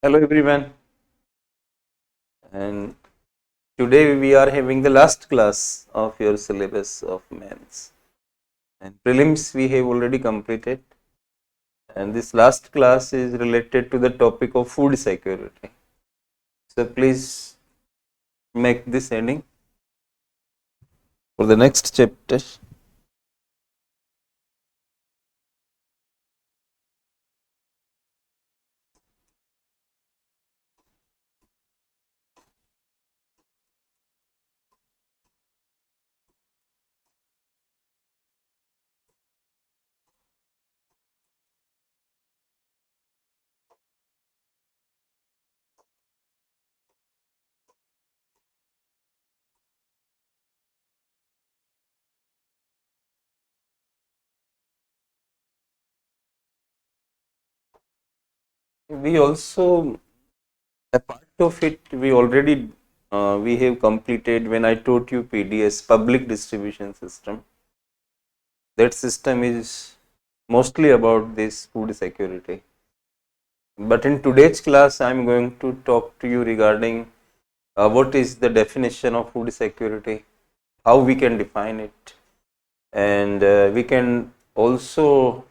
Hello everyone, and today we are having the last class of your syllabus of maths. And prelims we have already completed, and this last class is related to the topic of food security. So please make this heading for the next chapter. We also a part of it we already we have completed when I taught you PDS, public distribution system. That system is mostly about this food security. But in today's class, I am going to talk to you regarding what is the definition of food security, how we can define it, and we can also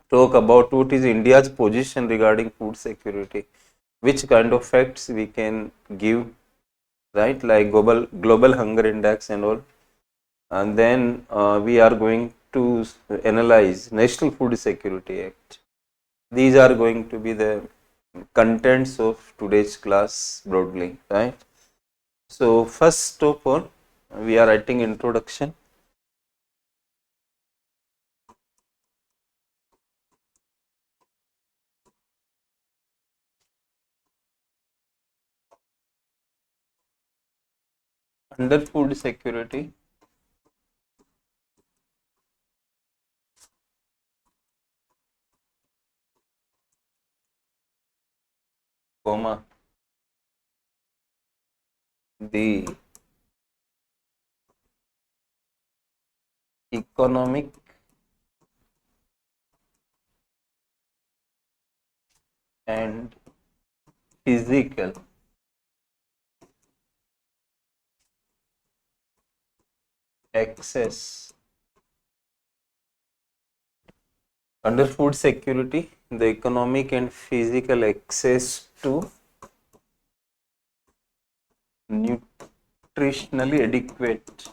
talk about what is India's position regarding food security, which kind of facts we can give, right, like global hunger index and all. And then we are going to analyze National Food Security Act. These are going to be the contents of today's class broadly, right? So first of all, we are writing introduction. Under food security, comma, the economic and physical access. Under food security, the economic and physical access to nutritionally adequate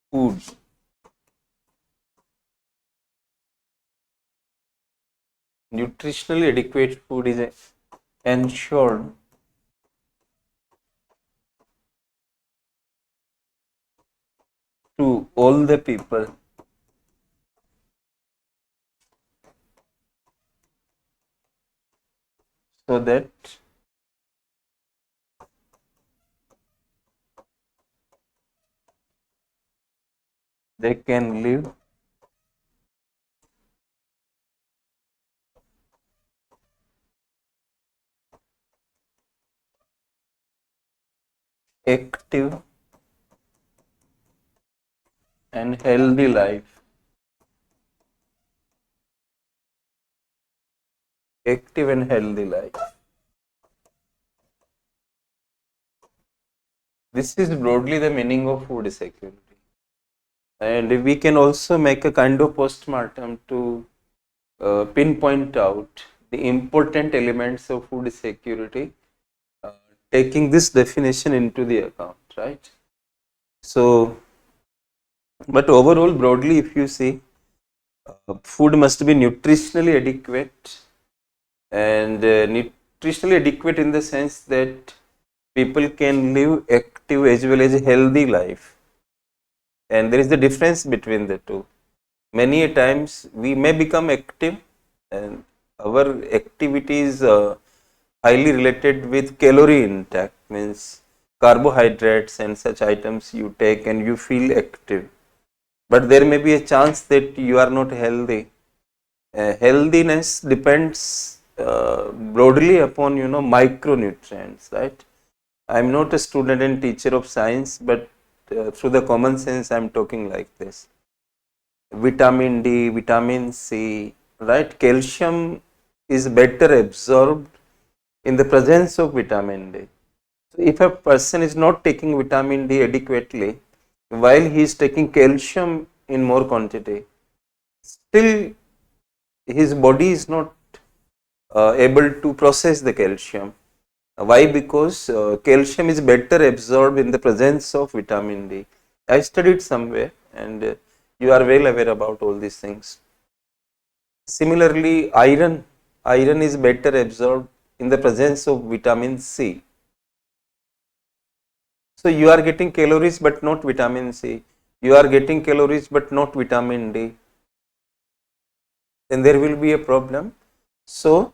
food. Nutritionally adequate food is ensured to all the people so that they can live active and healthy life. Active and healthy life. This is broadly the meaning of food security. And we can also make a kind of postmortem to pinpoint out the important elements of food security, uh, taking this definition into the account, right? So, but overall, broadly, if you see, food must be nutritionally adequate and nutritionally adequate in the sense that people can live active as well as a healthy life, and there is the difference between the two. Many a times we may become active and our activity is highly related with calorie intake, means carbohydrates and such items you take and you feel active, but there may be a chance that you are not healthy. Healthiness depends broadly upon micronutrients, right? I'm not a student and teacher of science, but through the common sense, I'm talking like this. Vitamin D, vitamin C, right? Calcium is better absorbed in the presence of vitamin D. So if a person is not taking vitamin D adequately, while he is taking calcium in more quantity, still his body is not able to process the calcium. Why? Because calcium is better absorbed in the presence of vitamin D. I studied somewhere, and you are well aware about all these things. Similarly, iron is better absorbed in the presence of vitamin C. So you are getting calories but not vitamin C. You are getting calories but not vitamin D. Then there will be a problem. So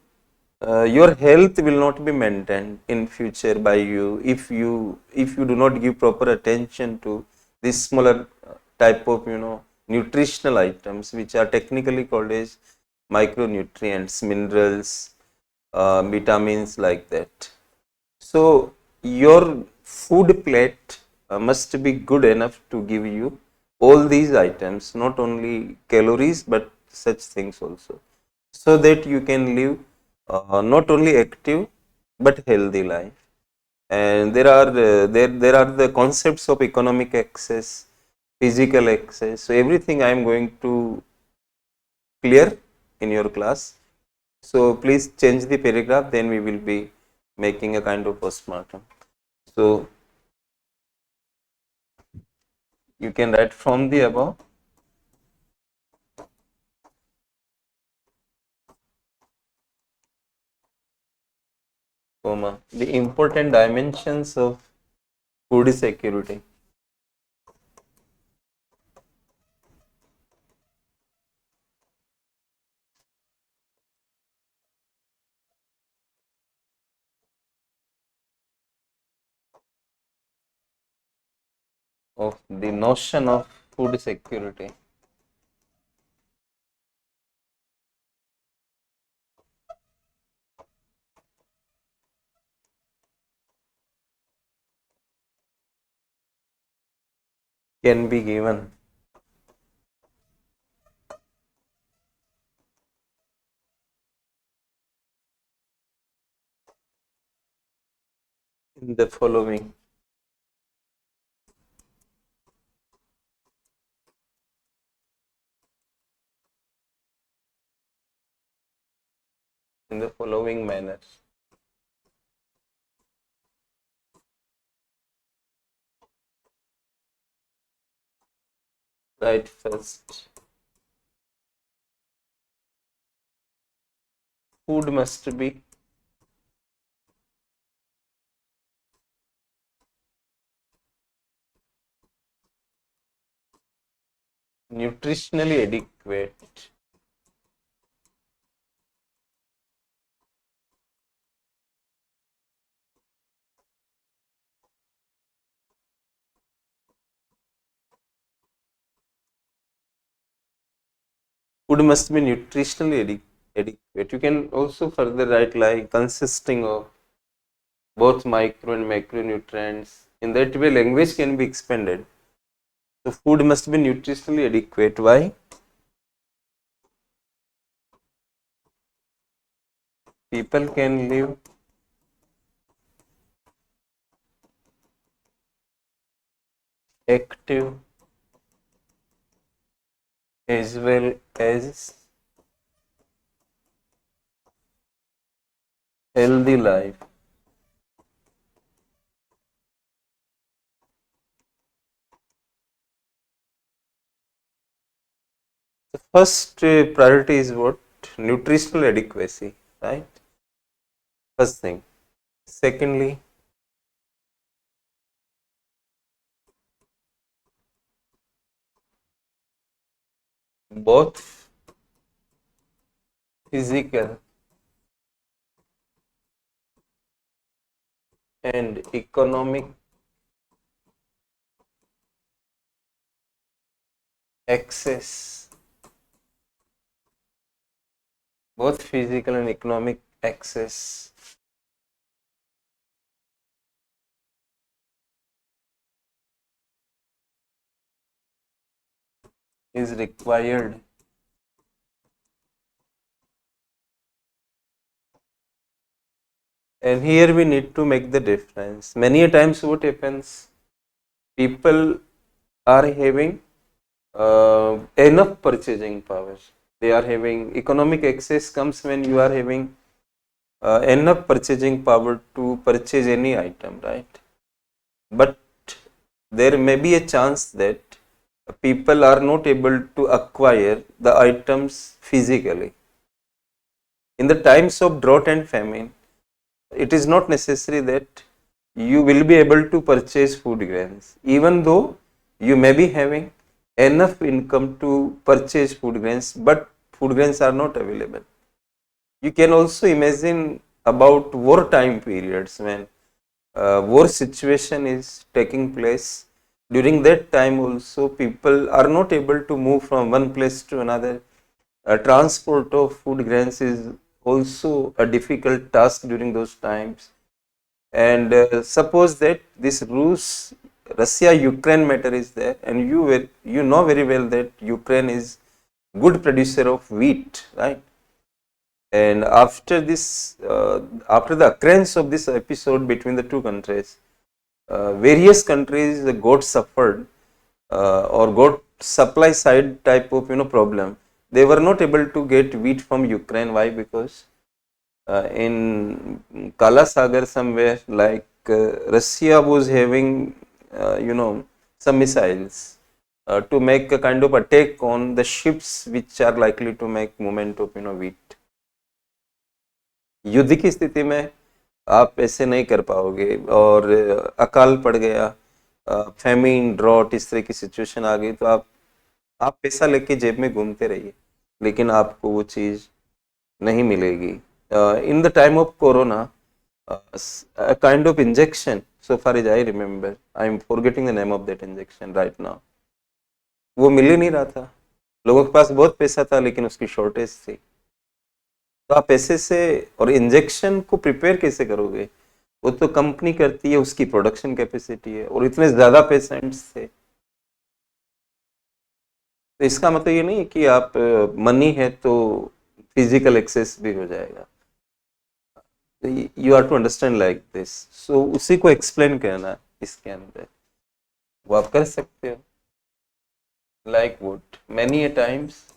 your health will not be maintained in future by you if you do not give proper attention to this smaller type of nutritional items which are technically called as micronutrients, minerals, vitamins like that. So your food plate must be good enough to give you all these items, not only calories but such things also, so that you can live not only active but healthy life. And there are the concepts of economic access, physical access. So everything I am going to clear in your class. So please change the paragraph. Then we will be making a kind of postmortem. So you can write from the above, comma, the important dimensions of food security. Of the notion of food security can be given in the following. In the following manner. Right, first, food must be nutritionally adequate. Food must be nutritionally adequate. You can also further write like consisting of both micro and macronutrients. In that way, language can be expanded. So, food must be nutritionally adequate. Why? People can live active as well as healthy life. The first priority is what? Nutritional adequacy, right? First thing. Secondly, both physical and economic access, both physical and economic access is required. And here we need to make the difference. Many a times what happens, people are having enough purchasing power. They are having economic access comes when you are having enough purchasing power to purchase any item, right? But there may be a chance that people are not able to acquire the items physically. In the times of drought and famine, it is not necessary that you will be able to purchase food grains, even though you may be having enough income to purchase food grains, but food grains are not available. You can also imagine about war time periods when war situation is taking place. During that time also people are not able to move from one place to another. Transport of food grains is also a difficult task during those times. And suppose that this Russia Ukraine matter is there, and you know very well that Ukraine is good producer of wheat, right? And after the occurrence of this episode between the two countries, various countries got suffered or got supply side type of problem. They were not able to get wheat from Ukraine. Why? Because in Kala Sagar somewhere, like Russia was having some missiles to make a kind of attack on the ships which are likely to make movement of wheat. युद्ध की स्थिति में आप ऐसे नहीं कर पाओगे, और अकाल पड़ गया, फेमिन ड्रॉट इस तरह की सिचुएशन आ गई, तो आप पैसा लेके जेब में घूमते रहिए, लेकिन आपको वो चीज नहीं मिलेगी. In the time of corona, a kind of injection, so far as I remember, I am forgetting the name of that injection right now, वो मिल ही नहीं रहा था. लोगों के पास बहुत पैसा था लेकिन उसकी शॉर्टेज थी. तो आप पैसे से और इंजेक्शन को प्रिपेयर कैसे करोगे? वो तो कंपनी करती है, उसकी प्रोडक्शन कैपेसिटी है, और इतने ज्यादा पेशेंट्स थे. तो इसका मतलब ये नहीं है कि आप मनी है तो फिजिकल एक्सेस भी हो जाएगा. You are to understand like this. So उसी को एक्सप्लेन करना इसके अंदर, वो आप कर सकते हो. Like would many a times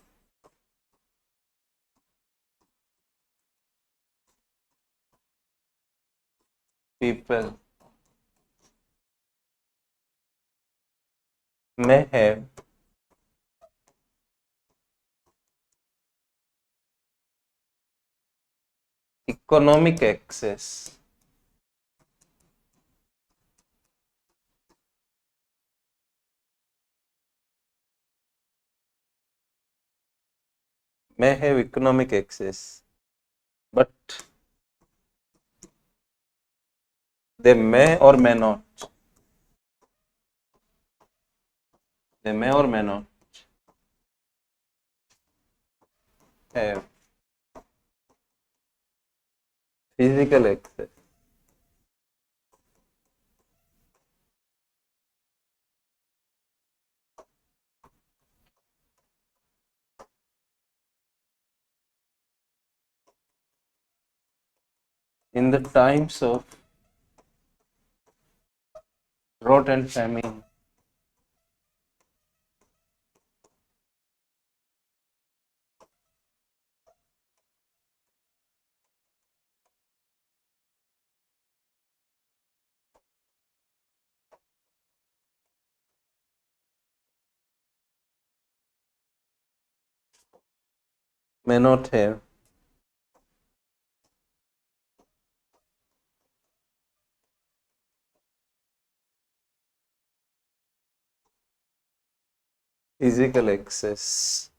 people may have economic access but they may or may not, they may or may not have physical access. In the times of drought and famine, may not have physical access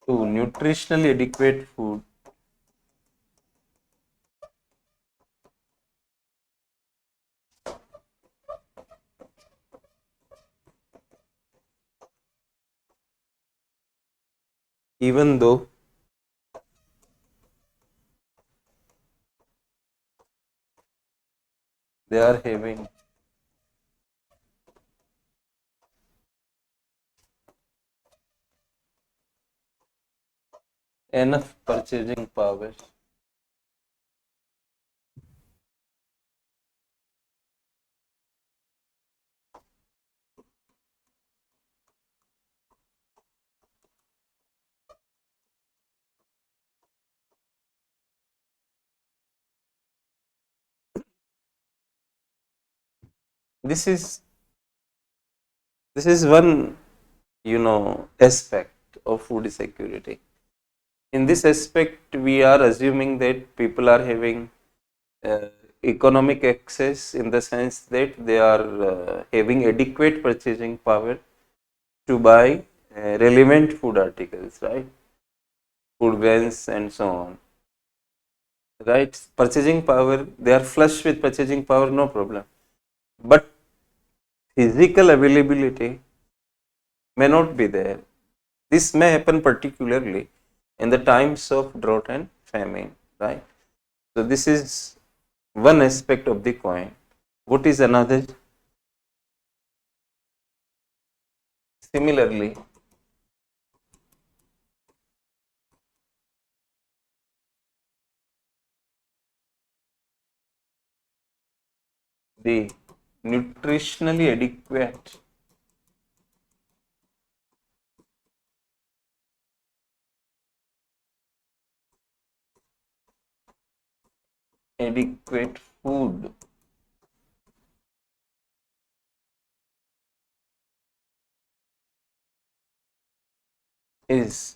to nutritionally adequate food even though they are having enough purchasing power. This is one, aspect of food security. In this aspect, we are assuming that people are having uh, economic access, in the sense that they are having adequate purchasing power to buy relevant food articles, right? Food grains and so on, right? Purchasing power, they are flush with purchasing power, no problem. But physical availability may not be there. This may happen particularly in the times of drought and famine, right? So this is one aspect of the coin. What is another? Similarly, the nutritionally adequate food is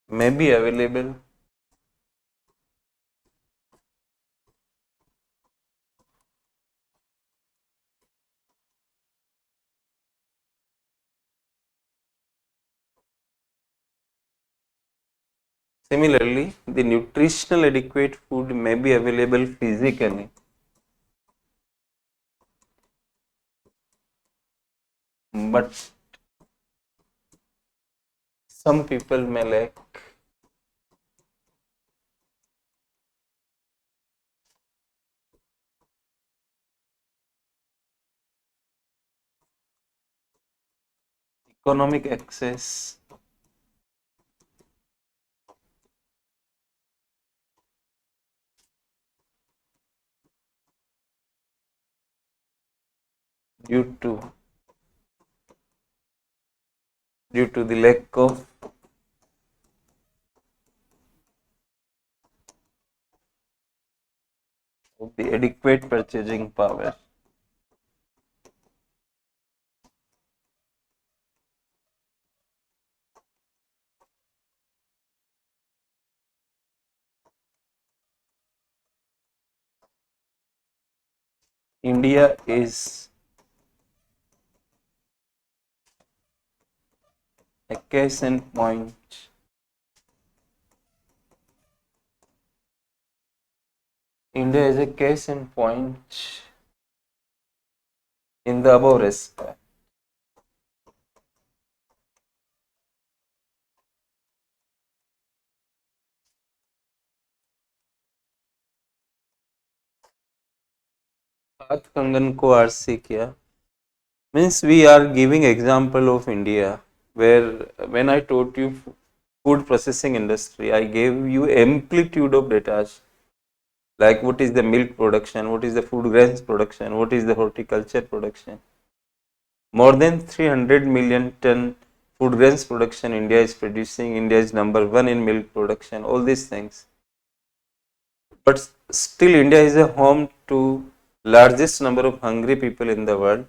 may be available Similarly, the nutritional adequate food may be available physically, but some people may lack economic access due to the lack of the adequate purchasing power. India is a case in point. India is a case in point in the above respect. बात कंगन को अर्ज से किया means we are giving example of India, where when I taught you food processing industry, I gave you amplitude of data, like what is the milk production, what is the food grains production, what is the horticulture production. More than 300 million ton food grains production India is producing. India is number one in milk production, all these things. But still India is a home to largest number of hungry people in the world.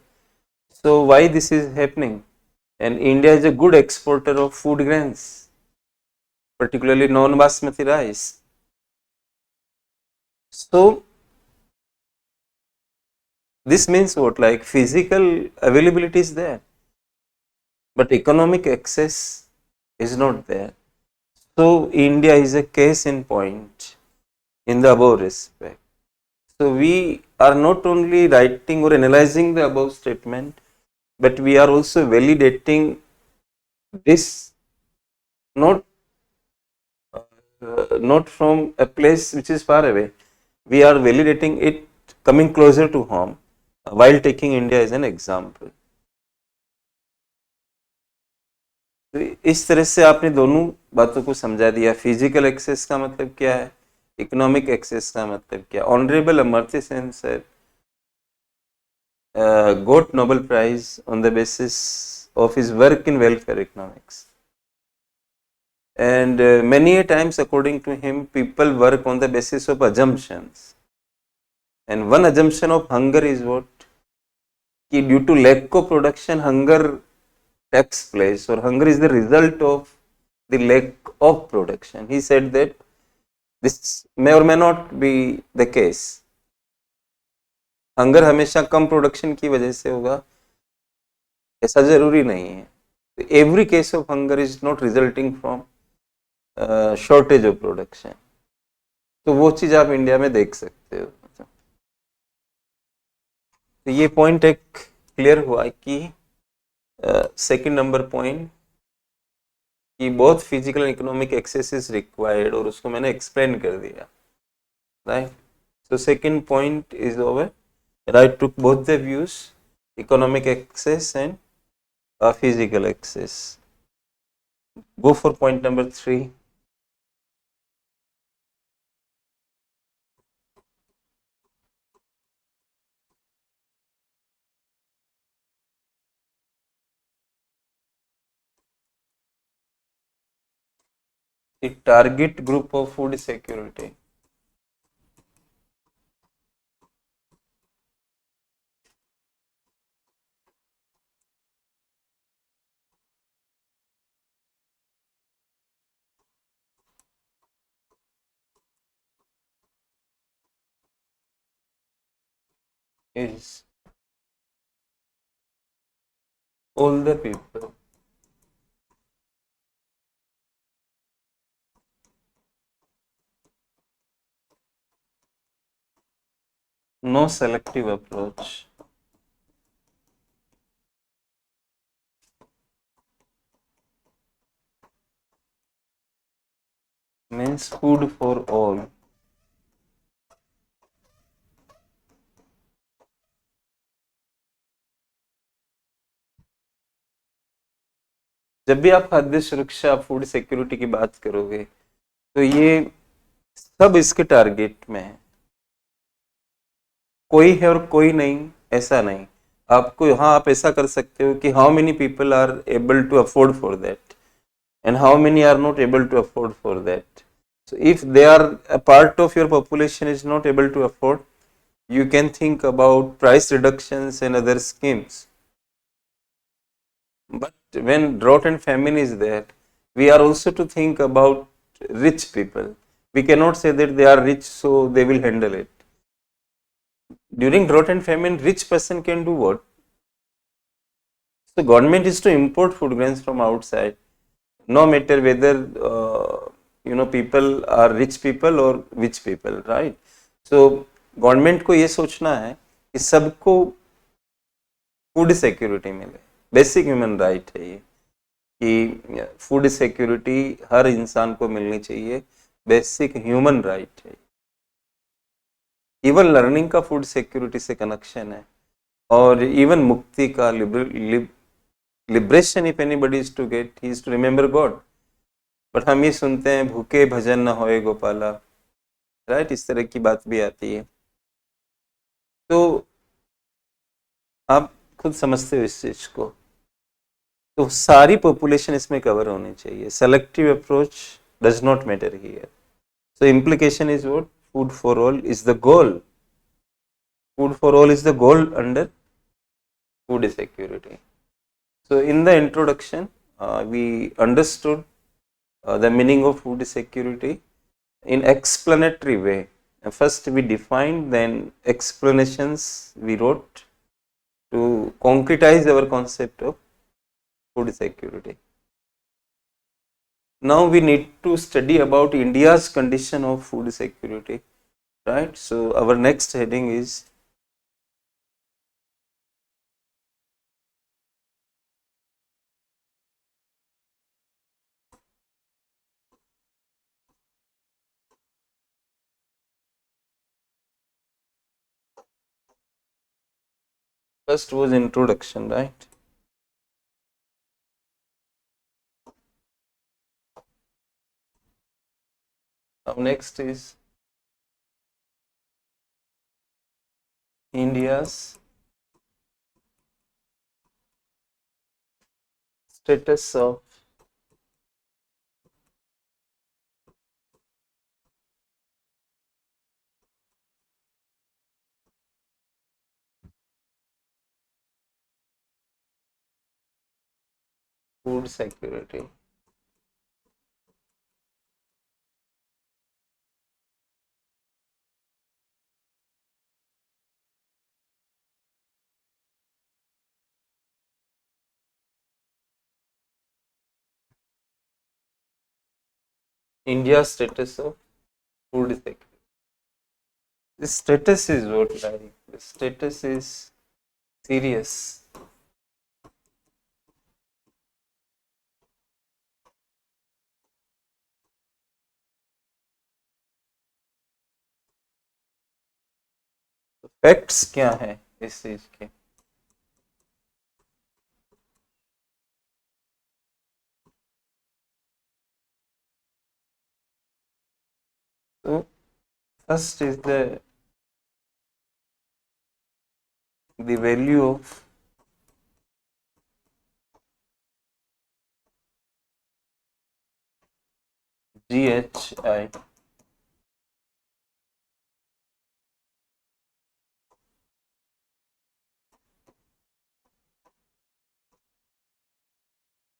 So why this is happening? And India is a good exporter of food grains, particularly non-basmati rice. So this means what? Like physical availability is there, but economic access is not there. So India is a case in point in the above respect. So we are not only writing or analyzing the above statement, but we are also validating this, not not from a place which is far away. we are validating it coming closer to home while taking India as an example. तो इस तरह से आपने दोनों बातों को समझा दिया. फिजिकल एक्सेस का मतलब क्या है, इकोनॉमिक एक्सेस का मतलब क्या. Honourable Amartya Sen sir got Nobel Prize on the basis of his work in welfare economics. And many a times, according to him, people work on the basis of assumptions. And one assumption of hunger is what? Ki due to lack of production, hunger takes place, or hunger is the result of the lack of production. He said that this may or may not be the case. Hunger हमेशा कम production की वजह से होगा, ऐसा जरूरी नहीं है. Every case of hunger is not resulting from shortage of production. तो वो चीज आप इंडिया में देख सकते हो. तो ये पॉइंट एक क्लियर हुआ कि सेकंड नंबर पॉइंट कि बहुत physical economic access is required, और उसको मैंने एक्सप्लेन कर दिया. Right. So second point is over. I took both the views, economic access and physical access. Go for point number 3. The target group of food security. Is older people. No selective approach. Means food for all. जब भी आप खाद्य सुरक्षा, food security की बात करोगे तो ये सब इसके टारगेट में है. कोई है और कोई नहीं, ऐसा नहीं. आपको, हाँ, आप ऐसा कर सकते हो कि how many people are able to afford for that and how many are not able to afford for that. So if they are a part of your population is not able to afford, you can think about price reductions and other schemes. But when drought and famine is there, we are also to think about rich people. We cannot say that they are rich so they will handle it. During drought and famine, rich person can do what? So government is to import food grains from outside, no matter whether people are rich people or rich people, right? So government को ये सोचना है कि सबको food security मिले. Basic human right है ये कि फूड सिक्योरिटी हर इंसान को मिलनी चाहिए. बेसिक ह्यूमन राइट है. इवन लर्निंग का फूड सिक्योरिटी से कनेक्शन है, और इवन मुक्ति का, liberation, if anybody is to get, he is to remember God. But हम ये सुनते हैं भूखे भजन न होए गोपाला, राइट? इस तरह की बात भी आती है. तो आप खुद समझते हो इस चीज को. तो सारी पॉपुलेशन इसमें कवर होनी चाहिए. Selective approach does not matter here. So implication is what? Food for all is the goal. Food for all is the goal under food security. So in the introduction, we understood the meaning of food security in explanatory way. First we defined, then explanations we wrote to concretize our concept of food security. Now we need to study about India's condition of food security, right? So our next heading is First was introduction, right? Now next is India's status of food security. India's status of food security. The status is what, like the status is serious. Facts क्या है इस चीज के? So first is the value of GHI.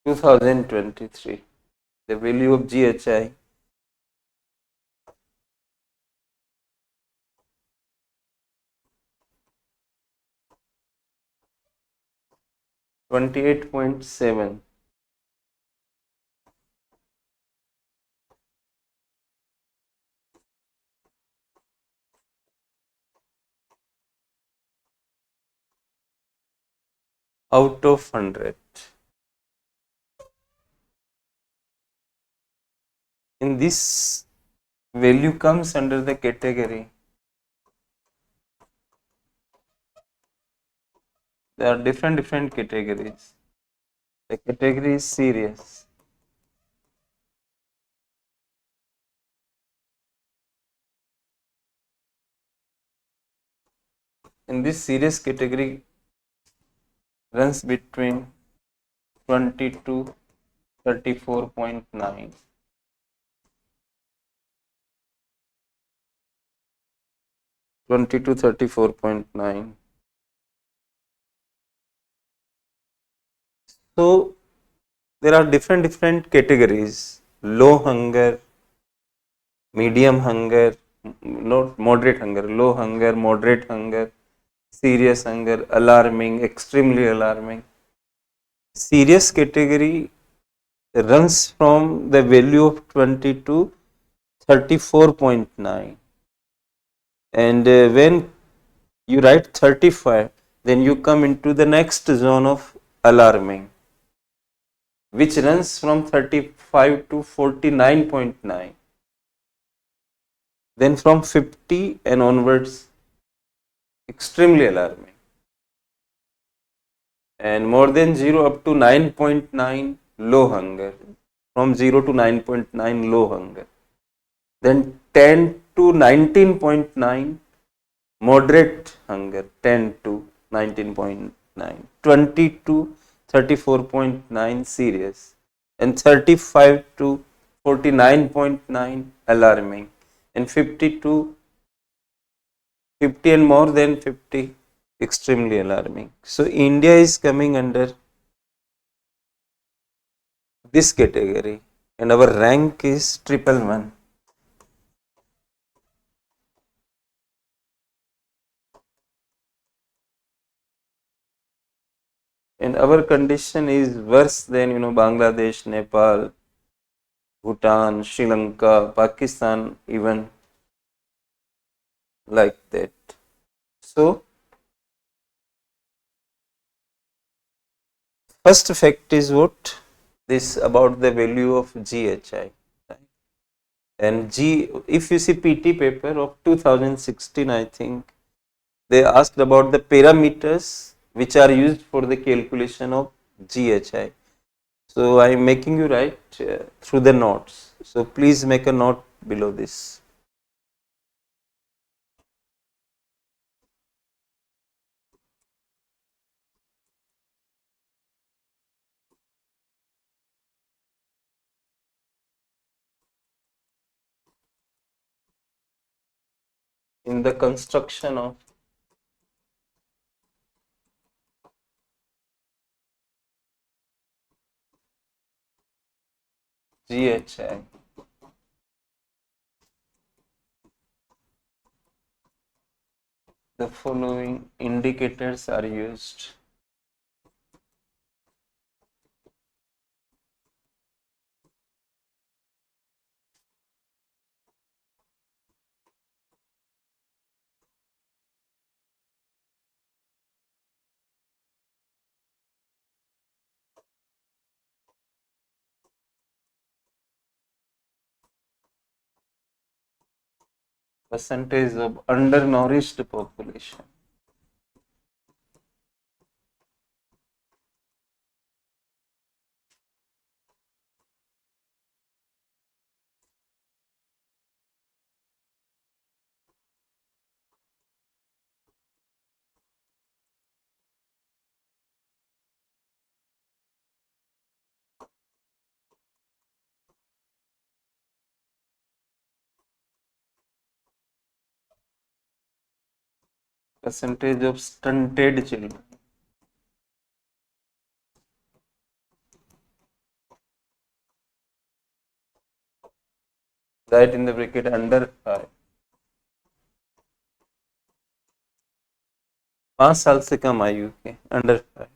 Two 2023. The value of GHI 28.7. Out of 100. In this value comes under the category. There are different categories. The category is serious. In this serious category runs between 20 to 34.9. 20 to 34.9. So there are different categories: low hunger, medium hunger, not moderate hunger, low hunger, moderate hunger, serious hunger, alarming, extremely alarming. Serious category runs from the value of 20 to 34.9, and when you write 35, then you come into the next zone of alarming, which runs from 35 to 49.9. Then from 50 and onwards, extremely alarming. And more than 0 up to 9.9, low hunger. From 0 to 9.9, low hunger. Then 10 to 19.9, moderate hunger. 10 to 19.9. 20 to 34.9, serious. And 35 to 49.9, alarming. And 50 to 50 and more than 50, extremely alarming. So India is coming under this category, and our rank is 111. And our condition is worse than Bangladesh, Nepal, Bhutan, Sri Lanka, Pakistan, even like that. So first fact is what? This about the value of GHI. And if you see PT paper of 2016, I think they asked about the parameters which are used for the calculation of GHI. So I am making you write through the notes. So please make a note below this. In the construction of GHI, the following indicators are used. Percentage of undernourished population. Percentage of stunted children. Right in the bracket under 5. 5 साल से कम आयु के under 5,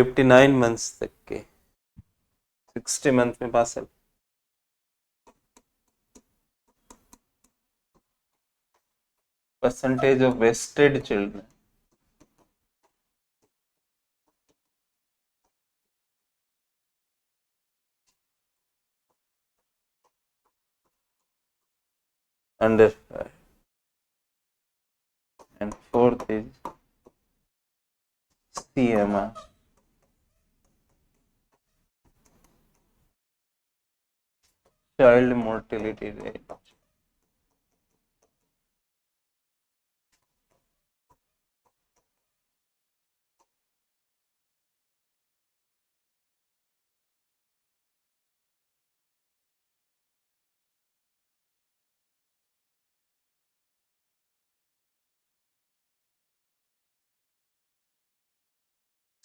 59 months तक के, 60 month में 5 साल. Percentage of wasted children. Under 5. And fourth is CMR. Child mortality rate.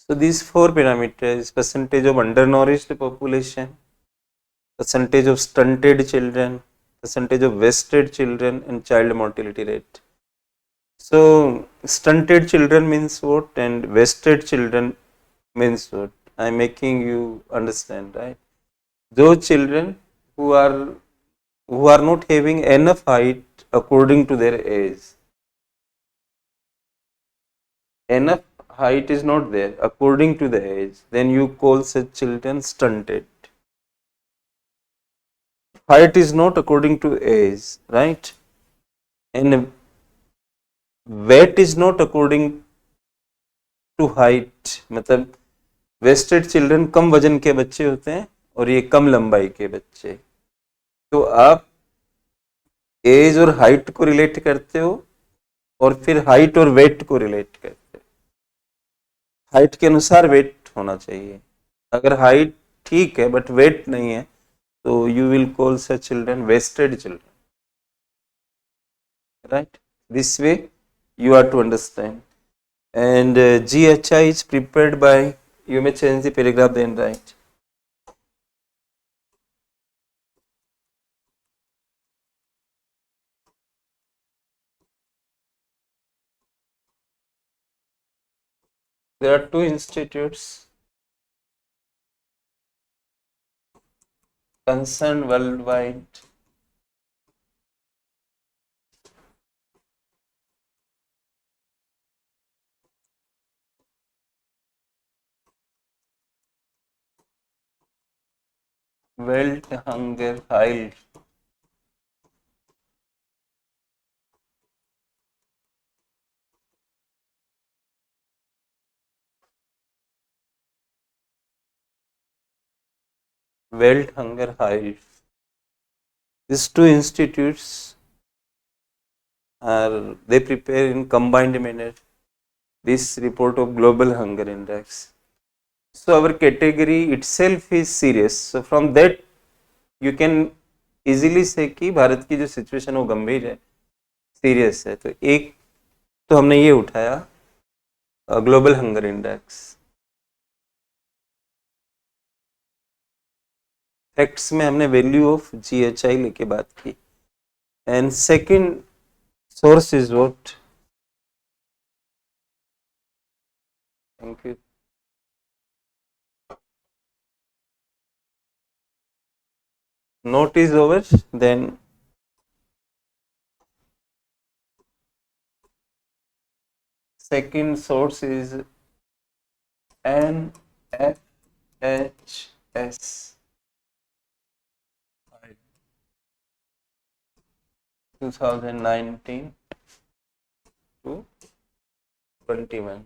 So these 4 parameters: percentage of undernourished population, percentage of stunted children, percentage of wasted children, and child mortality rate. So stunted children means what, and wasted children means what? I am making you understand, right? Those children who are not having enough height according to their age. Enough height is not there according to the age, then you call such children stunted. Height is not according to age, right? And weight is not according to height. मतलब wasted children कम वजन के बच्चे होते हैं और ये कम लंबाई के बच्चे. तो आप एज और हाइट को रिलेट करते हो और फिर हाइट और वेट को रिलेट करते हो. हाइट के अनुसार वेट होना चाहिए. अगर हाइट ठीक है बट वेट नहीं है तो you will call such children wasted children, right? This way you are to understand. And GHI is prepared by, you may change the paragraph then, right? There are 2 institutes concerned worldwide. World Hunger File. World Hunger Hive. These two institutes they prepare in combined manner this report of Global Hunger Index. So our category itself is serious. So from that you can easily say कि भारत की जो situation वो गंभीर है, serious है. तो एक तो हमने ये उठाया ग्लोबल हंगर इंडेक्स. फैक्ट्स में हमने वैल्यू ऑफ जीएचआई लेके बात की. And second source is what. Thank you. Note is over. Then second source is NFHS 2019 to 21.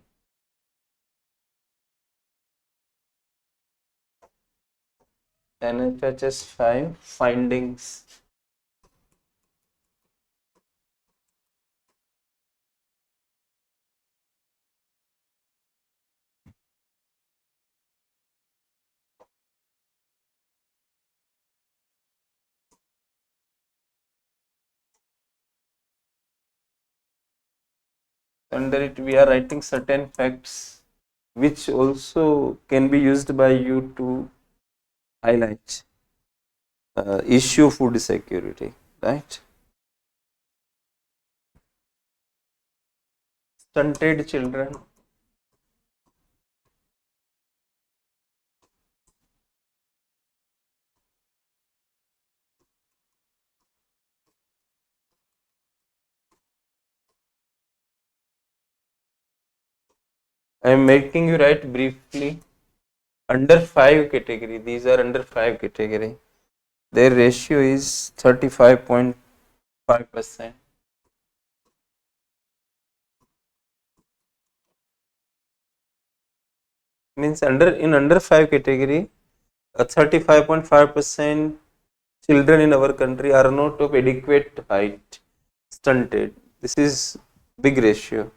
NFHS 5 findings. Under it we are writing certain facts which also can be used by you to highlight issue food security, right? Stunted children. I am making you write briefly. Under 5 category, these are under 5 category. Their ratio is 35.5%. Means under 5 category, 35.5% children in our country are not of adequate height, stunted. This is big ratio.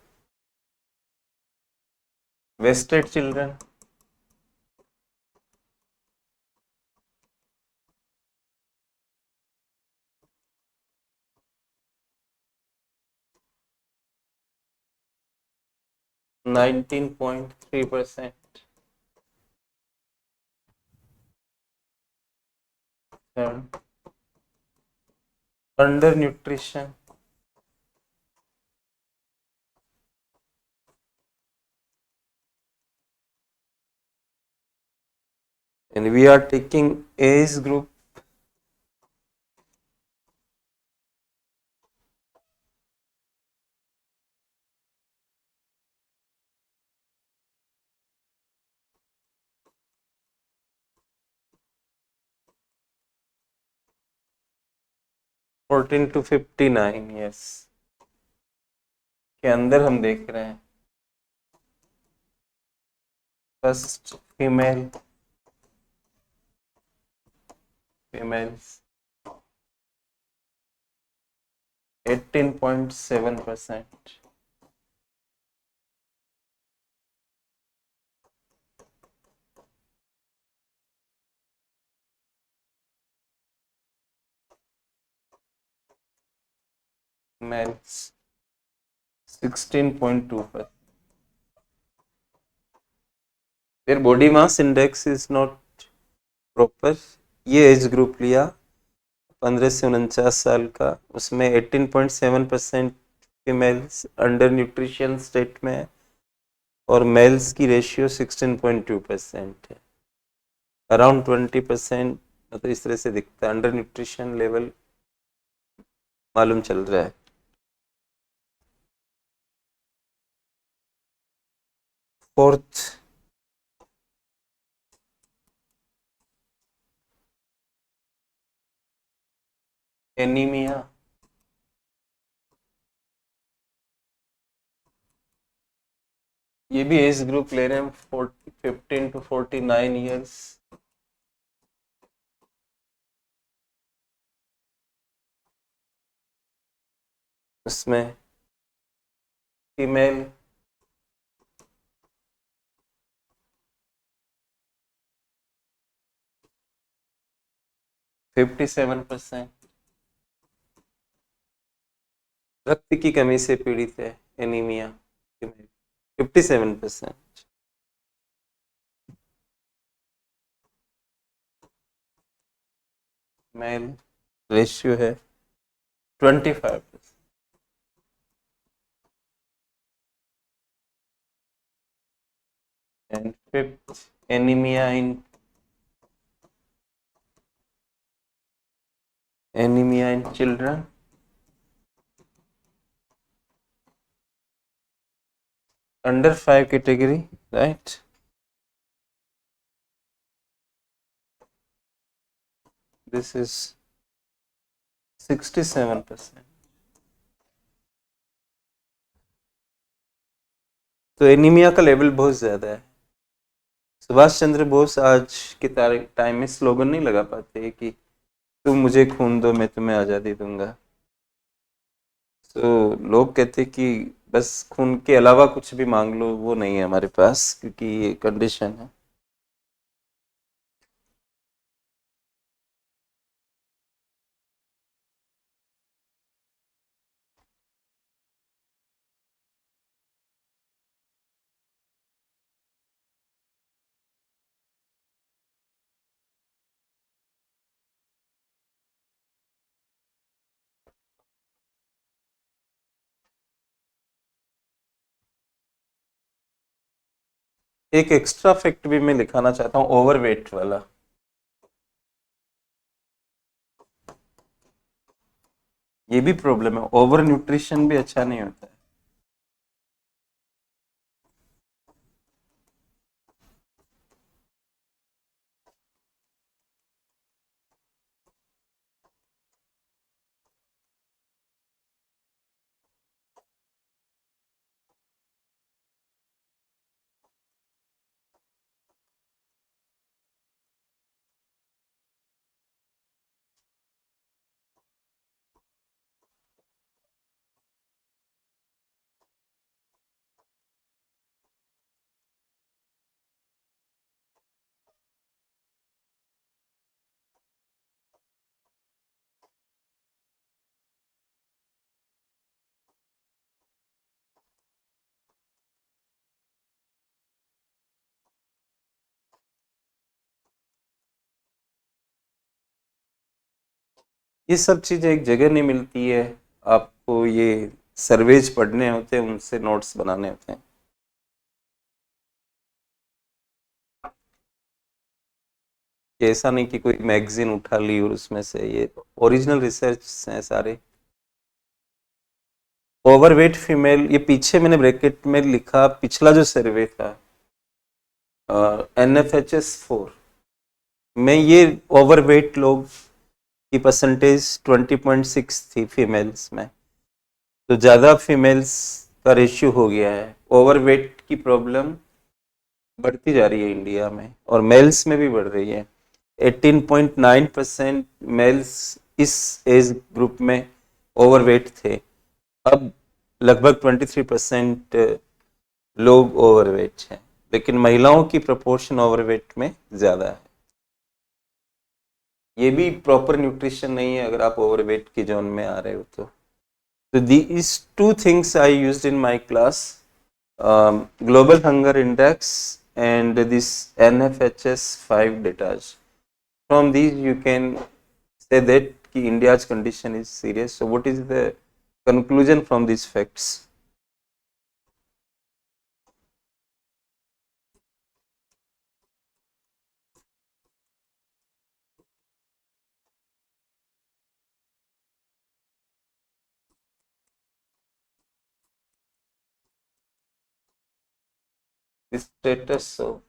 Wasted children. (19.3%). Undernutrition. And we are taking age group. (14 to 59 years) के अंदर हम देख रहे हैं. First females 18.7%. Males 16.2%. Their body mass index is not proper. ये age group लिया 15 से 49 साल का, उसमें 18.7% फीमेल्स अंडर न्यूट्रिशन स्टेट में है और मेल्स की रेशियो 16.2% है. अराउंड 20% मतलब इस तरह से दिखता है. अंडर न्यूट्रिशन लेवल मालूम चल रहा है. Fourth anaemia. ये भी एज ग्रुप ले रहे हैं 15 to 49 ईयर्स. उसमें फीमेल 57%, रक्त की कमी से पीड़ित है, एनीमिया, 57%। मेल रेशियो है 25%। And fifth, anaemia in children under 5 category, right? This is 67%. तो एनीमिया का लेवल बहुत ज्यादा है। सुभाष चंद्र बोस आज के टाइम में स्लोगन नहीं लगा पाते कि तुम मुझे खून दो मैं तुम्हें आजादी दूंगा। तो लोग कहते कि बस खून के अलावा कुछ भी मांग लो, वो नहीं है हमारे पास क्योंकि ये कंडीशन है। एक एक्स्ट्रा फैक्ट भी मैं दिखाना चाहता हूँ, ओवरवेट वाला। ये भी प्रॉब्लम है, ओवर न्यूट्रिशन भी अच्छा नहीं होता है। ये सब चीजें एक जगह नहीं मिलती है, आपको ये सर्वेज पढ़ने होते हैं, उनसे नोट्स बनाने होते हैं। कि ऐसा नहीं कि कोई मैगजीन उठा ली और उसमें से, ये ओरिजिनल रिसर्च हैं सारे। ओवरवेट फीमेल, ये पीछे मैंने ब्रैकेट में लिखा, पिछला जो सर्वे था NFHS 4 में, ये ओवरवेट लोग की परसेंटेज 20.6 थी फीमेल्स में। तो ज़्यादा फीमेल्स का रेशियो हो गया है, ओवरवेट की प्रॉब्लम बढ़ती जा रही है इंडिया में, और मेल्स में भी बढ़ रही है। 18.9% मेल्स इस एज ग्रुप में ओवरवेट थे, अब लगभग 23% लोग ओवरवेट हैं, लेकिन महिलाओं की प्रोपोर्शन ओवरवेट में ज़्यादा है। ये भी प्रॉपर न्यूट्रिशन नहीं है अगर आप ओवरवेट की जोन में आ रहे हो तो। So these two things I used in my class, global hunger index and this NFHS 5 data. From these you can say that India's condition is serious. So what is the conclusion from these facts? The status of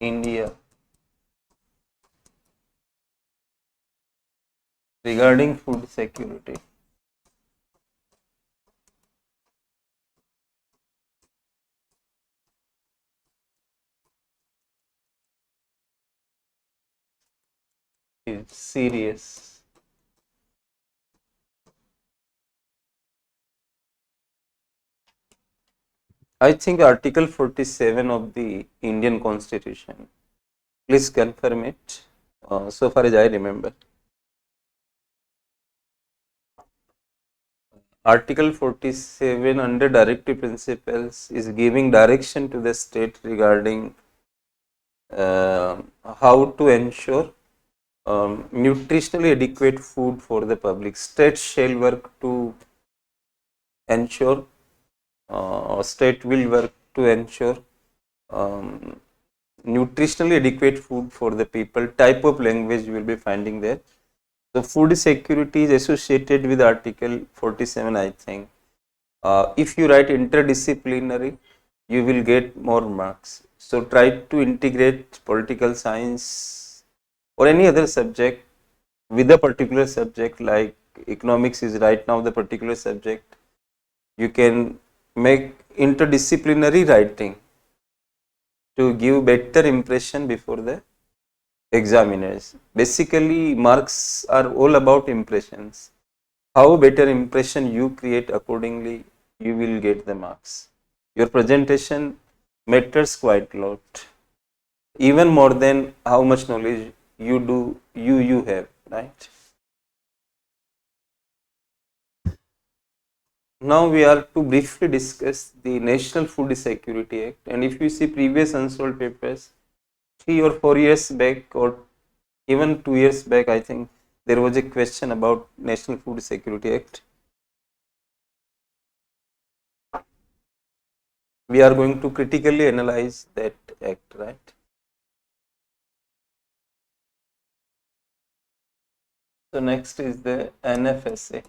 India regarding food security. Is serious. I think Article 47 of the Indian Constitution. Please confirm it. So far as I remember. Article 47 under directive principles is giving direction to the state regarding uh, how to ensure nutritionally adequate food for the public. States shall work to ensure, state will work to ensure um, nutritionally adequate food for the people. Type of language you will be finding there. The food security is associated with Article 47, I think. If you write interdisciplinary, you will get more marks. So try to integrate political science or any other subject with a particular subject, like economics is right now the particular subject. You can make interdisciplinary writing to give better impression before the examiners. Basically, marks are all about impressions. How better impression you create, accordingly you will get the marks. Your presentation matters quite a lot, even more than how much knowledge you have, right? Now we are to briefly discuss the National Food Security Act, and if you see previous unsolved papers 3 or 4 years back, or even 2 years back, I think there was a question about National Food Security Act. We are going to critically analyze that act, right? So next is the NFSA.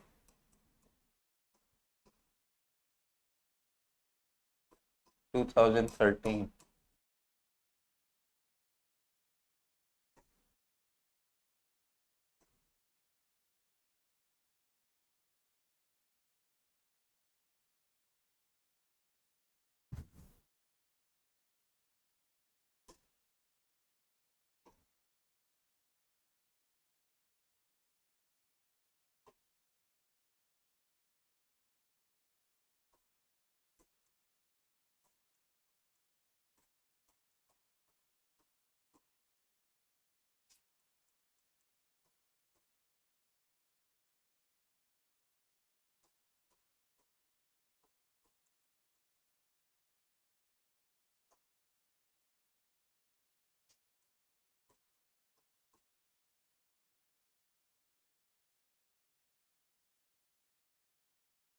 2013.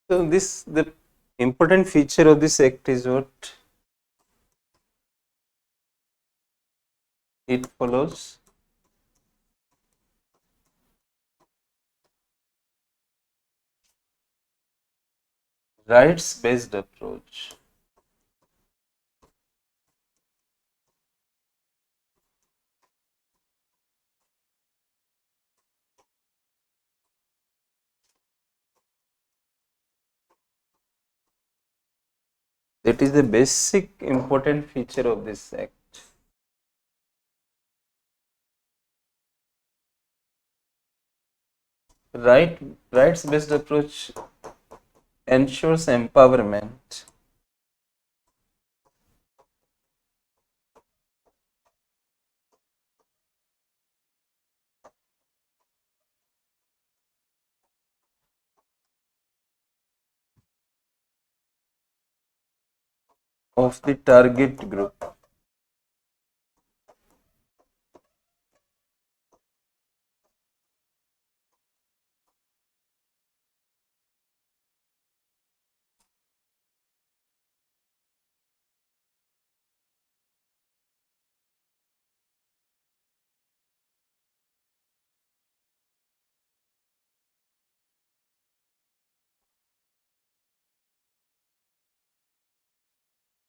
So this, the important feature of this act is what it follows rights based approach. That is the basic important feature of this act. Rights based approach ensures empowerment of the target group.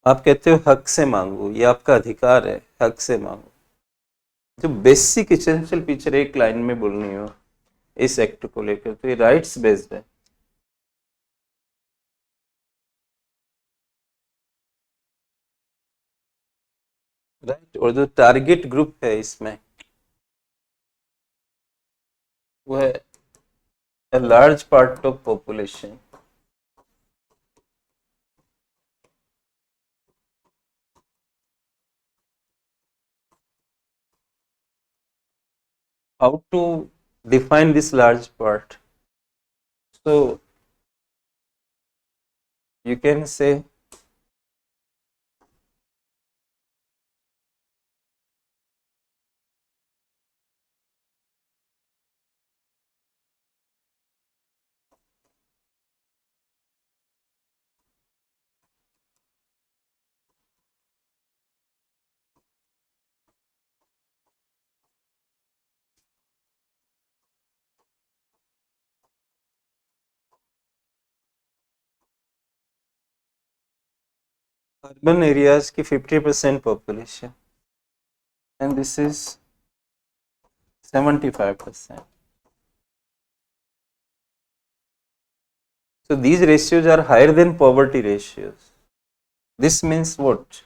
आप कहते हो हक से मांगो, ये आपका अधिकार है, हक से मांगो। जो बेसिक इसेंशियल फीचर एक लाइन में बोलनी हो इस एक्ट को लेकर, तो ये राइट्स बेस्ड है। राइट, और जो टारगेट ग्रुप है इसमें, वो है a large part of population. how to define this large part. So you can say urban areas की 50% population and this is 75%. So these ratios are higher than poverty ratios. This means what?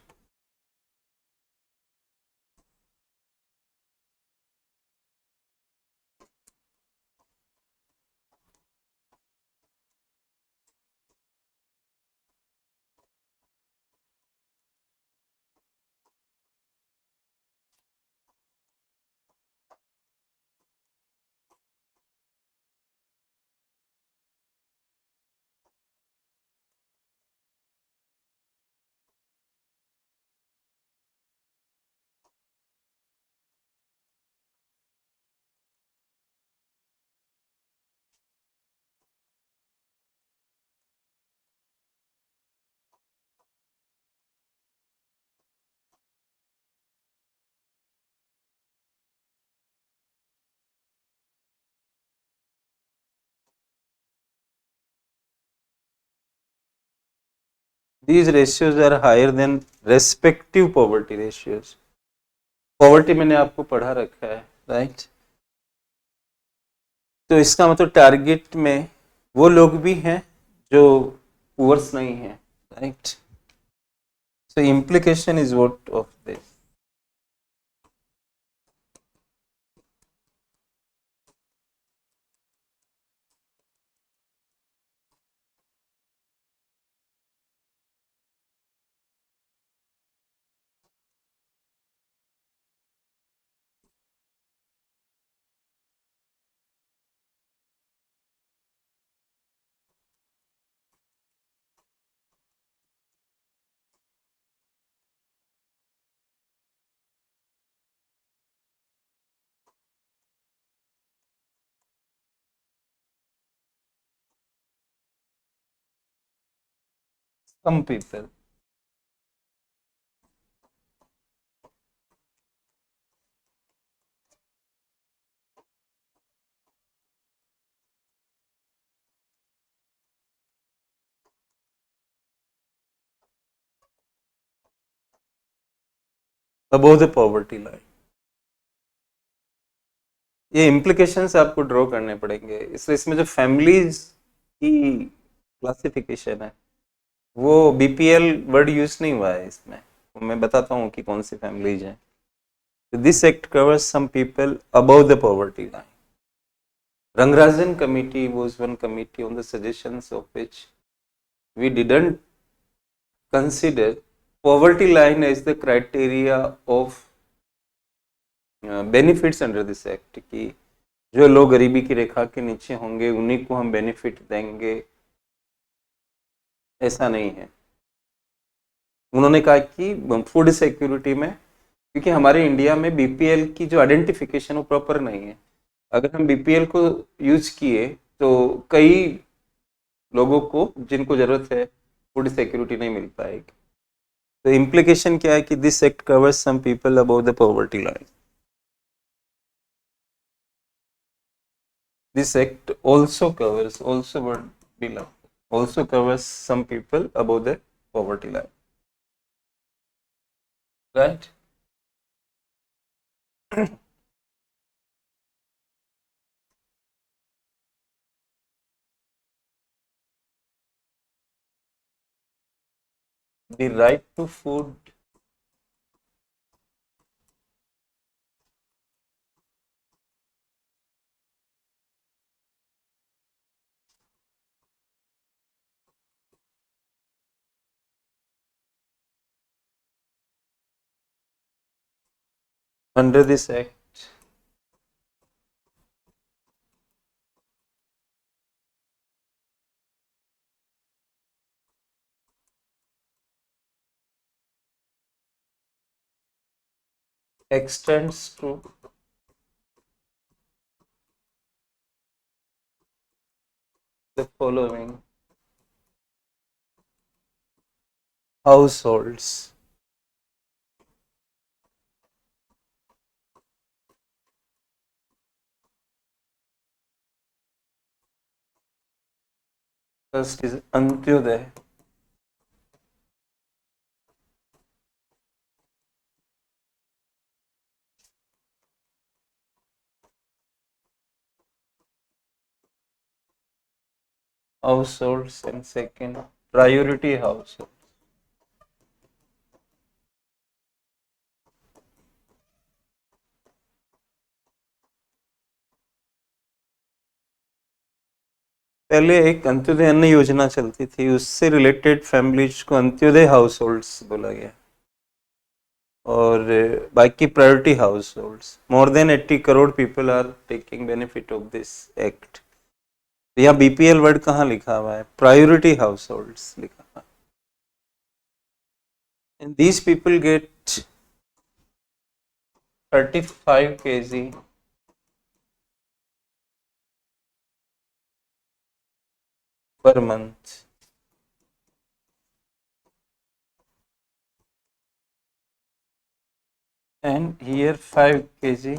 These ratios are higher than respective poverty ratios. Poverty मैंने आपको पढ़ा रखा है, right? तो इसका मतलब target में वो लोग भी हैं जो पुअर्स नहीं है, right? So implication is what of this? Some people. Above the poverty line. ये इम्प्लीकेशंस आपको ड्रॉ करने पड़ेंगे, इसलिए इसमें जो फैमिलीज की क्लासिफिकेशन है वो बीपीएल वर्ड यूज नहीं हुआ है इसमें, तो मैं बताता हूँ कि कौन सी फैमिलीज हैं. This act covers some people above the poverty line. Rangarajan committee was one committee on the suggestions of which we didn't consider poverty line as the criteria of benefits under this act, कि जो लोग गरीबी की रेखा के नीचे होंगे उन्हीं को हम बेनिफिट देंगे, ऐसा नहीं है. उन्होंने कहा कि फूड सिक्योरिटी में, क्योंकि हमारे इंडिया में बीपीएल की जो आइडेंटिफिकेशन वो प्रॉपर नहीं है, अगर हम बीपीएल को यूज किए तो कई लोगों को जिनको जरूरत है फूड सिक्योरिटी नहीं मिल पाएगी. तो इम्प्लीकेशन क्या है कि this act covers some people above the poverty line. This act also covers, also word below, also covers some people above the poverty line, right? The right to food. Under this act, extends to the following households. First is Antyodaya. Households, and second priority households. पहले एक अंत्योदय अन्न योजना चलती थी, उससे related families को Antyodaya households बोला गया, और बाकी priority households. More than 80 crore people are taking benefit of this act. यहाँ बीपीएल वर्ड कहाँ लिखा हुआ है? प्रायोरिटी हाउसहोल्ड्स लिखा हुआ है. And these people get 35 kg per month. And here 5 kg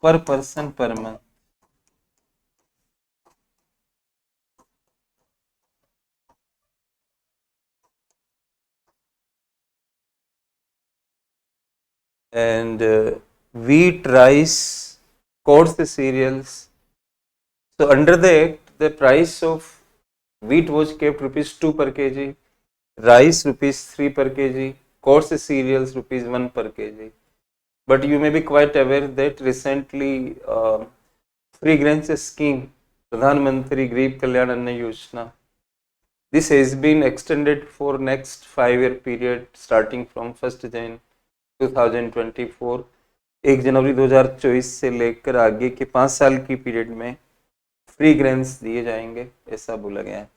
per person per month. And wheat, rice, coarse cereals. So under the act, the price of wheat was kept rupees 2 per kg, rice rupees 3 per kg, coarse cereals rupees 1 per kg. But you may be quite aware that recently free grants scheme, Pradhan Mantri Garib Kalyan Anna Yojana, this has been extended for next 5-year period starting from 1st Jan 2024. 1 जनवरी 2024 से लेकर आगे के 5 साल की period में free grains दिए जाएंगे, ऐसा बोला गया है.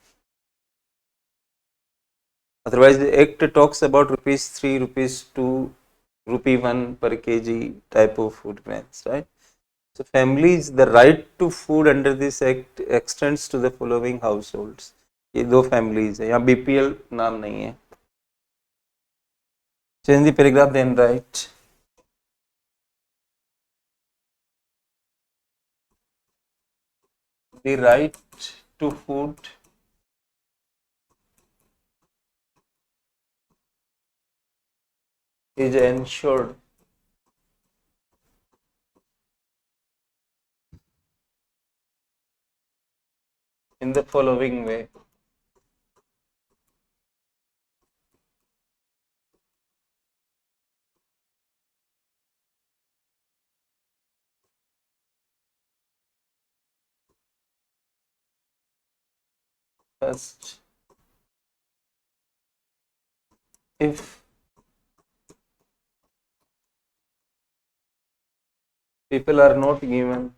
Otherwise, the act talks about rupees 3, rupees 2, rupee 1 per kg type of food grains, right? So families, the right to food under this act extends to the following households. ये दो families है, यहाँ BPL नाम नहीं है. Change the paragraph, then write. The right to food is ensured in the following way. First, if people are not given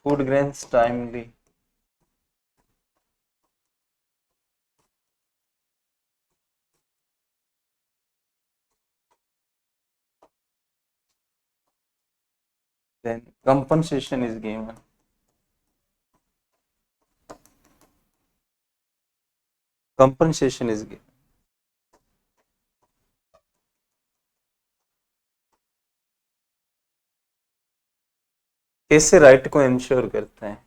food grains timely, then compensation is given. Compensation is given. कैसे right को ensure करते हैं?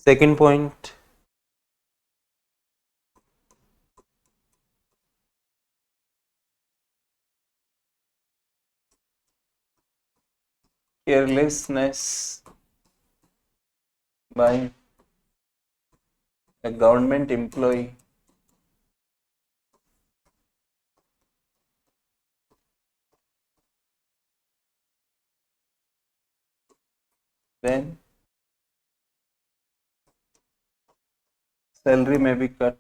Second point, carelessness by a government employee then salary may be cut.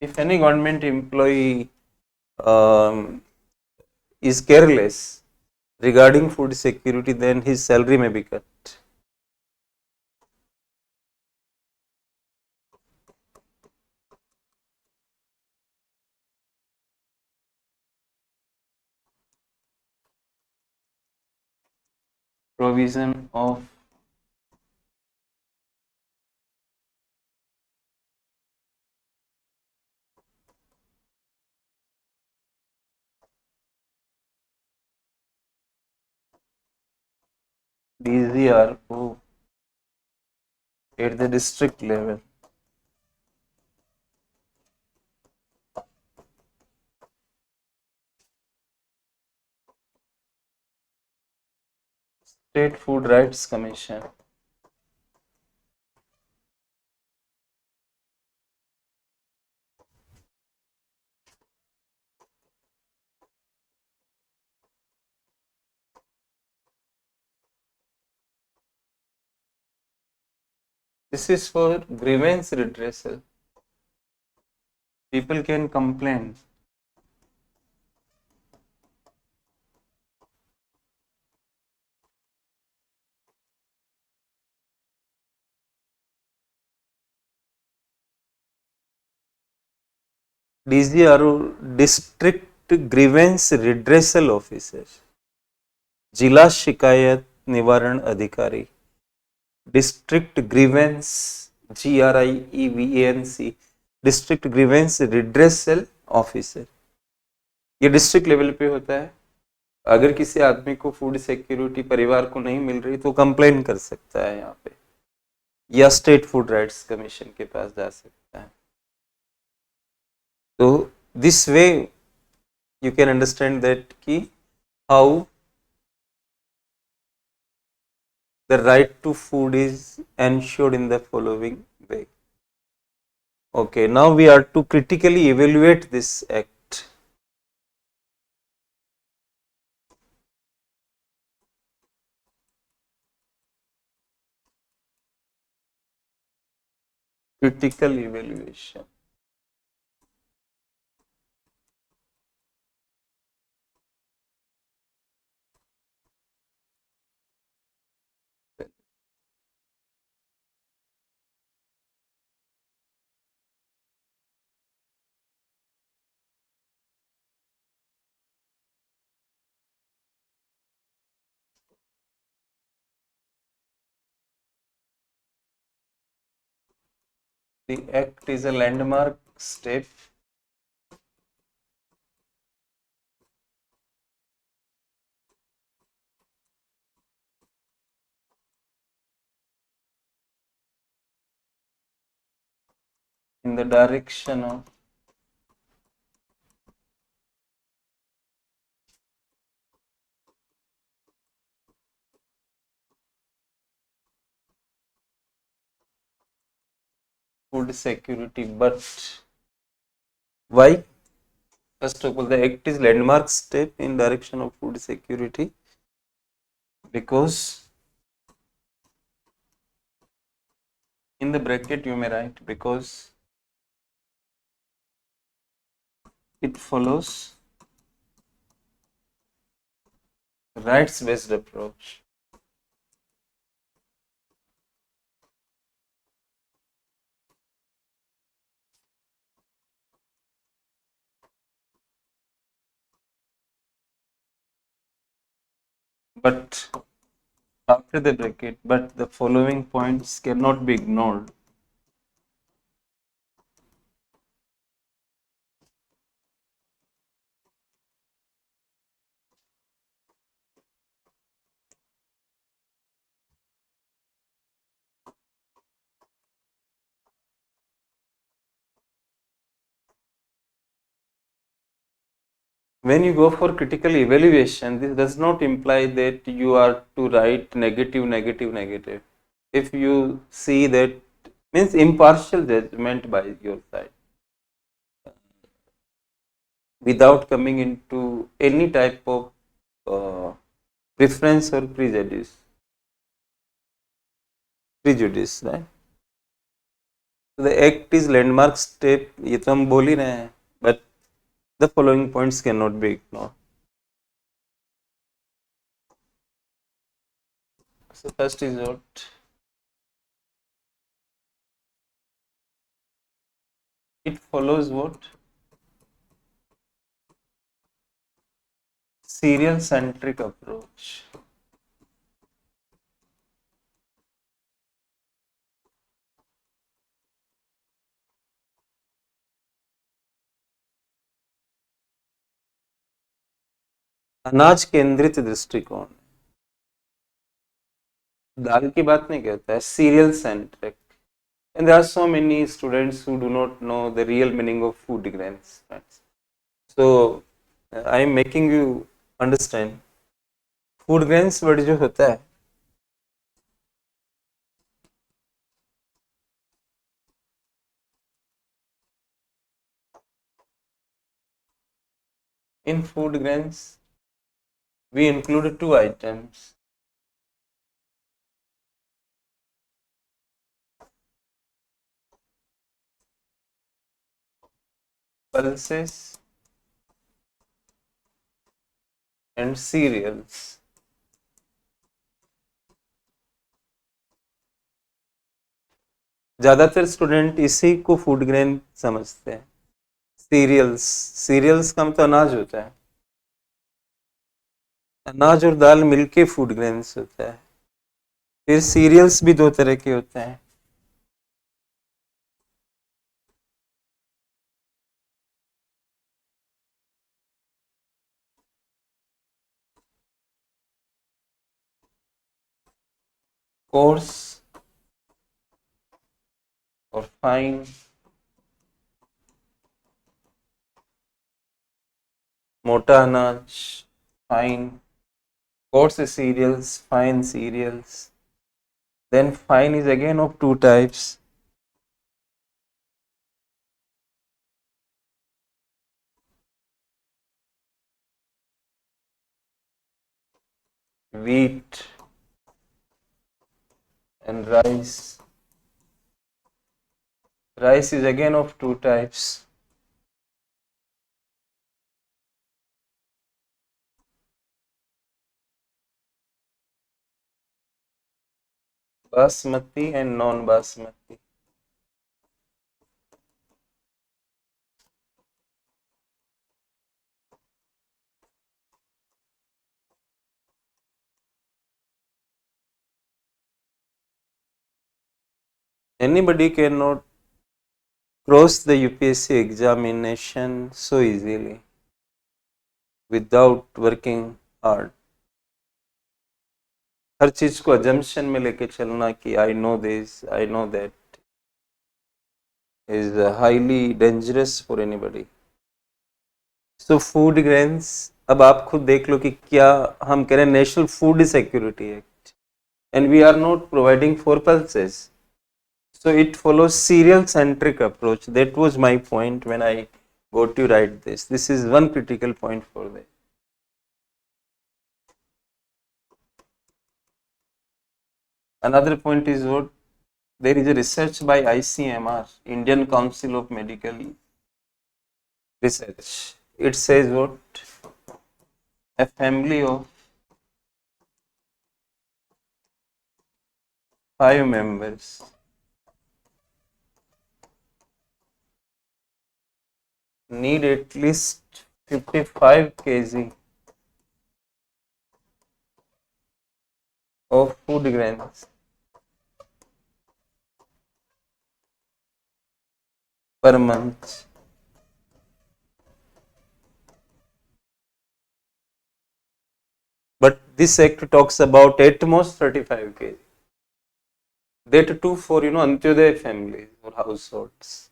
If any government employee um, is careless regarding food security, then his salary may be cut. Provision of DGRO at the district level. State Food Rights Commission. This is for grievance redressal. People can complain. DGRO, District Grievance Redressal Officer. जिला शिकायत निवारण अधिकारी. District grievance, GRIEVANC, district grievance redressal officer. ये district level पे होता है. अगर किसी आदमी को फूड सिक्योरिटी परिवार को नहीं मिल रही तो कंप्लेन कर सकता है यहाँ पे, या स्टेट फूड राइट्स कमीशन के पास जा सकता है. तो this way you can understand that कि how the right to food is ensured in the following way. Okay, now we are to critically evaluate this act. Critical evaluation. The act is a landmark step in the direction of food security. But why? First of all, the act is landmark step in direction of food security because, in the bracket you may write, because it follows rights based approach. But after the bracket, but the following points cannot be ignored. When you go for critical evaluation, this does not imply that you are to write negative, negative, negative. If you see that, means impartial judgment by your side, without coming into any type of preference or prejudice, right? So the act is landmark step, ये तो हम बोल ही रहे हैं, but the following points cannot be ignored. So first is what? It follows what? Serial centric approach. अनाज केंद्रित दृष्टिकोण. दाल की बात नहीं कहता है, serial centric. And there are so many students who do not know the real meaning of food grains. Right? So I am making you understand. Food grains word जो होता है, in food grains we include two items. Pulses and cereals. ज्यादातर student इसी को food grain समझते हैं. Serials, serials का मतलब अनाज होता है. अनाज और दाल मिलके फूड ग्रेन्स होता है. फिर सीरियल्स भी दो तरह के होते हैं. कोर्स और फाइन. मोटा अनाज, fine. coarse cereals, fine cereals. Then fine is again of two types. Wheat and rice. Rice is again of two types. Basmati and non-basmati. Anybody cannot cross the UPSC examination so easily without working hard. हर चीज को assumption में लेके चलना कि I know this, I know that is highly dangerous for anybody. So food grains, अब आप खुद देख लो कि क्या हम कह रहे हैं, national food security act, and we are not providing for pulses. So it follows serial centric approach. That was my point when I got to write this. This is one critical point for that. Another point is what? There is a research by ICMR, Indian Council of Medical Research. It says what? A family of 5 members need at least 55 kg of food grains per month. But this act talks about at most 35 kg. That too for Antyodaya families or households.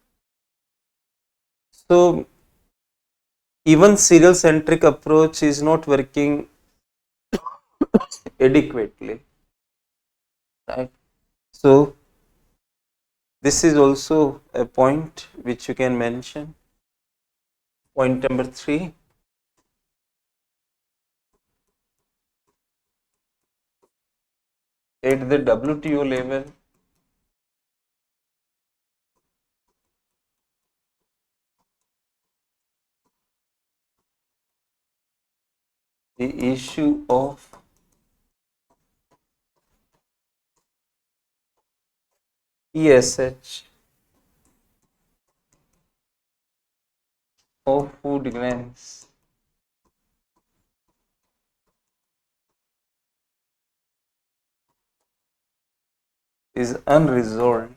So even serial centric approach is not working adequately, right? So this is also a point which you can mention. Point number 3. At the WTO level, the issue of ESH of food grains is unresolved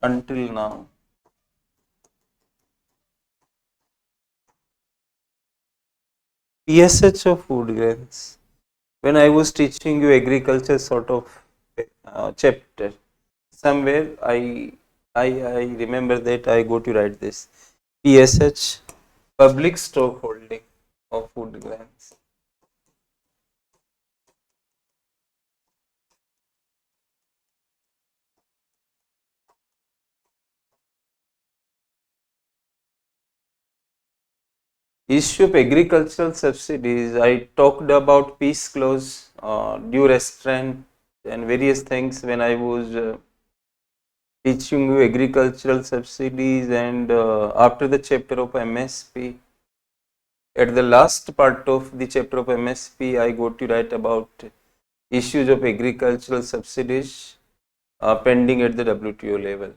until now. PSH of food grains. When I was teaching you agriculture sort of chapter, somewhere I remember that I go to write this. PSH, public stock holding of food grains. Issue of agricultural subsidies, I talked about peace clause, due restraint and various things when I was teaching you agricultural subsidies, and after the chapter of MSP, at the last part of the chapter of MSP, I go to write about issues of agricultural subsidies pending at the WTO level.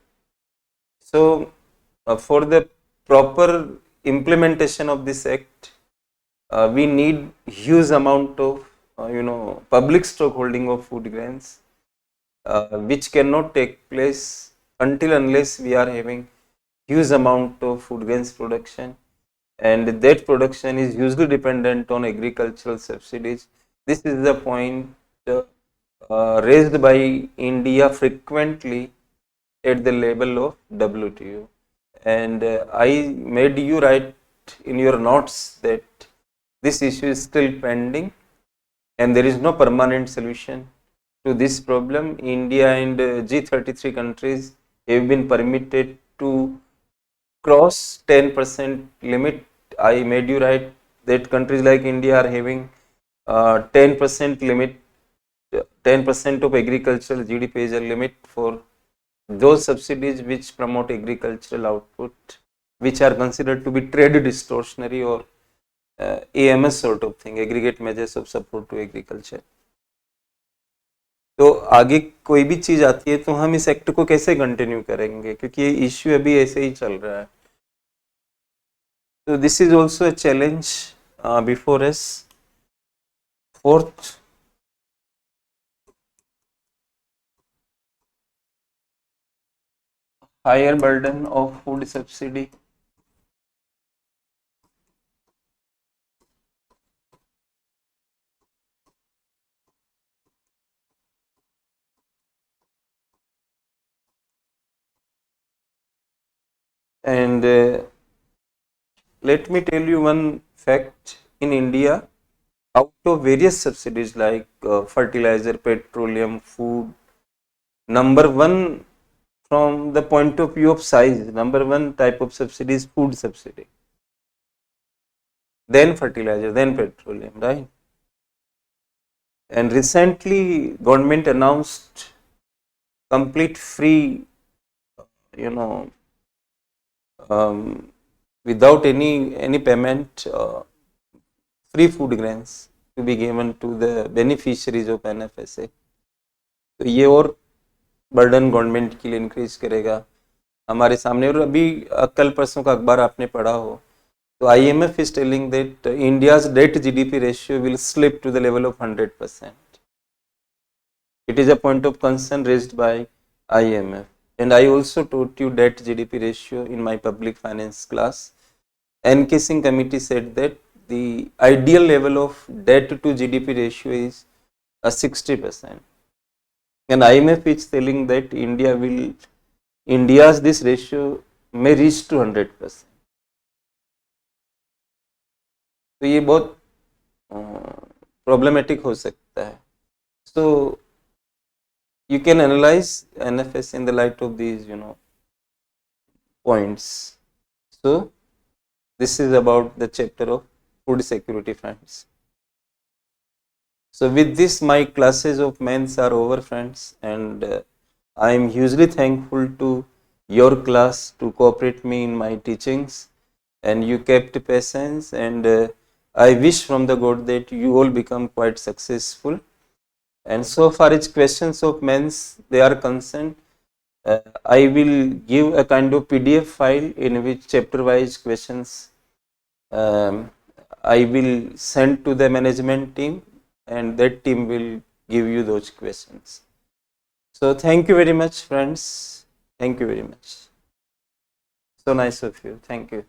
So, for the proper implementation of this act, we need huge amount of public stock holding of food grains, which cannot take place until unless we are having huge amount of food grains production, and that production is usually dependent on agricultural subsidies. This is the point raised by India frequently at the level of WTO, and I made you write in your notes that this issue is still pending and there is no permanent solution to this problem. India and G33 countries have been permitted to cross 10% limit. I made you write that countries like India are having 10% limit, 10% of agricultural GDP is a limit for those subsidies which promote agricultural output, which are considered to be trade distortionary or AMS sort of thing, aggregate measures of support to agriculture. तो आगे कोई भी चीज आती है तो हम इस एक्ट को कैसे कंटिन्यू करेंगे, क्योंकि ये इश्यू अभी ऐसे ही चल रहा है. तो this is also a challenge before us. Fourth, higher burden of food subsidy. And let me tell you one fact. In India, out of various subsidies like fertilizer, petroleum, food, number one from the point of view of size, number one type of subsidy is food subsidy, then fertilizer, then petroleum, right? And recently government announced complete free, you know, without any payment, free food grains to be given to the beneficiaries of NFSA. तो ये और burden government के लिए increase करेगा हमारे सामने. और अभी कल परसों का अखबार आपने पढ़ा हो तो IMF is telling that India's debt GDP ratio will slip to the level of 100%. It is a point of concern raised by IMF. And I also taught you debt GDP ratio in my public finance class. NK Singh committee said that the ideal level of debt to GDP ratio is 60%. And IMF is telling that India's this ratio may reach to 100%. तो ये बहुत problematic हो सकता है. So you can analyze NFS in the light of these points. So this is about the chapter of food security friends. So with this my classes of maths are over, friends, and I am hugely thankful to your class to cooperate me in my teachings, and you kept patience, and I wish from the God that you all become quite successful, And so far as questions of mains they are concerned, I will give a kind of PDF file in which chapter wise questions I will send to the management team, and that team will give you those questions. So thank you very much, friends. Thank you very much. So nice of you. Thank you.